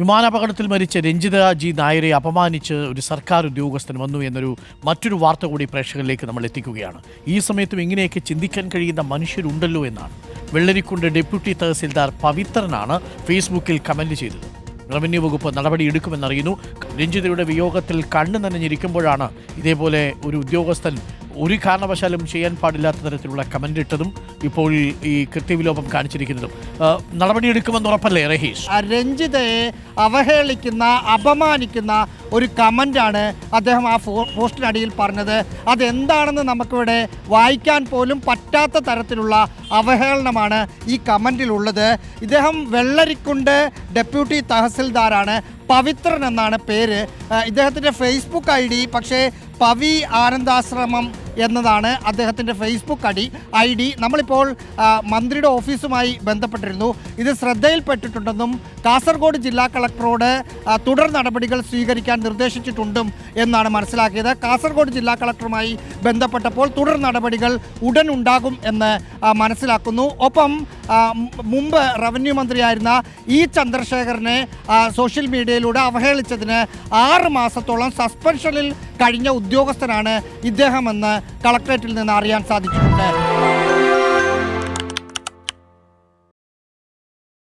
വിമാനാപകടത്തിൽ മരിച്ച രഞ്ജിത ജി നായരെ അപമാനിച്ച് ഒരു സർക്കാർ ഉദ്യോഗസ്ഥൻ വന്നു എന്നൊരു മറ്റൊരു വാർത്ത കൂടി പ്രേക്ഷകരിലേക്ക് നമ്മൾ എത്തിക്കുകയാണ്. ഈ സമയത്തും ഇങ്ങനെയൊക്കെ ചിന്തിക്കാൻ കഴിയുന്ന മനുഷ്യരുണ്ടല്ലോ എന്നാണ്. വെള്ളരിക്കുണ്ട് ഡെപ്യൂട്ടി തഹസിൽദാർ പവിത്രനാണ് ഫേസ്ബുക്കിൽ കമന്റ് ചെയ്തത്. റവന്യൂ വകുപ്പ് നടപടിയെടുക്കുമെന്നറിയുന്നു. രഞ്ജിതയുടെ വിയോഗത്തിൽ കണ്ണു നനഞ്ഞിരിക്കുമ്പോഴാണ് ഇതേപോലെ ഒരു ഉദ്യോഗസ്ഥൻ ഒരു കാരണവശാലും ചെയ്യാൻ പാടില്ലാത്ത തരത്തിലുള്ള കമന്റ് ഇട്ടതും ഇപ്പോൾ ഈ കൃത്യവിലോപം കാണിച്ചിരിക്കുന്നതും. നടപടിയെടുക്കുമെന്ന് ഉറപ്പല്ലേ റഹീഷ്? രഞ്ജിതയെ അവഹേളിക്കുന്ന, അപമാനിക്കുന്ന ഒരു കമൻ്റാണ് അദ്ദേഹം ആ പോസ്റ്റിനടിയിൽ പറഞ്ഞത്. അതെന്താണെന്ന് നമുക്കിവിടെ വായിക്കാൻ പോലും പറ്റാത്ത തരത്തിലുള്ള അവഹേളനമാണ് ഈ കമൻറ്റിലുള്ളത്. ഇദ്ദേഹം വെള്ളരിക്കുണ്ട് ഡെപ്യൂട്ടി തഹസിൽദാറാണ്. പവിത്രൻ എന്നാണ് പേര്. ഇദ്ദേഹത്തിൻ്റെ ഫേസ്ബുക്ക് ഐ ഡി പക്ഷേ പവി ആനന്ദാശ്രമം എന്നതാണ് അദ്ദേഹത്തിൻ്റെ ഫേസ്ബുക്ക് ഐ ഡി. നമ്മളിപ്പോൾ മന്ത്രിയുടെ ഓഫീസുമായി ബന്ധപ്പെട്ടിരുന്നു. ഇത് ശ്രദ്ധയിൽപ്പെട്ടിട്ടുണ്ടെന്നും കാസർഗോഡ് ജില്ലാ കളക്ടറോട് തുടർ നടപടികൾ സ്വീകരിക്കാൻ നിർദ്ദേശിച്ചിട്ടുണ്ടും എന്നാണ് മനസ്സിലാക്കിയത്. കാസർഗോഡ് ജില്ലാ കളക്ടറുമായി ബന്ധപ്പെട്ടപ്പോൾ തുടർ നടപടികൾ ഉടൻ ഉണ്ടാകും എന്ന് മനസ്സിലാക്കുന്നു. ഒപ്പം മുമ്പ് റവന്യൂ മന്ത്രിയായിരുന്ന ഇ ചന്ദ്രശേഖരനെ സോഷ്യൽ മീഡിയയിലൂടെ അവഹേളിച്ചതിന് 6 മാസത്തോളം സസ്പെൻഷനിൽ കഴിഞ്ഞ ഉദ്യോഗസ്ഥനാണ് ഇദ്ദേഹമെന്ന് കളക്ടറേറ്റിൽ നിന്ന് അറിയാൻ സാധിച്ചിട്ടുണ്ട്.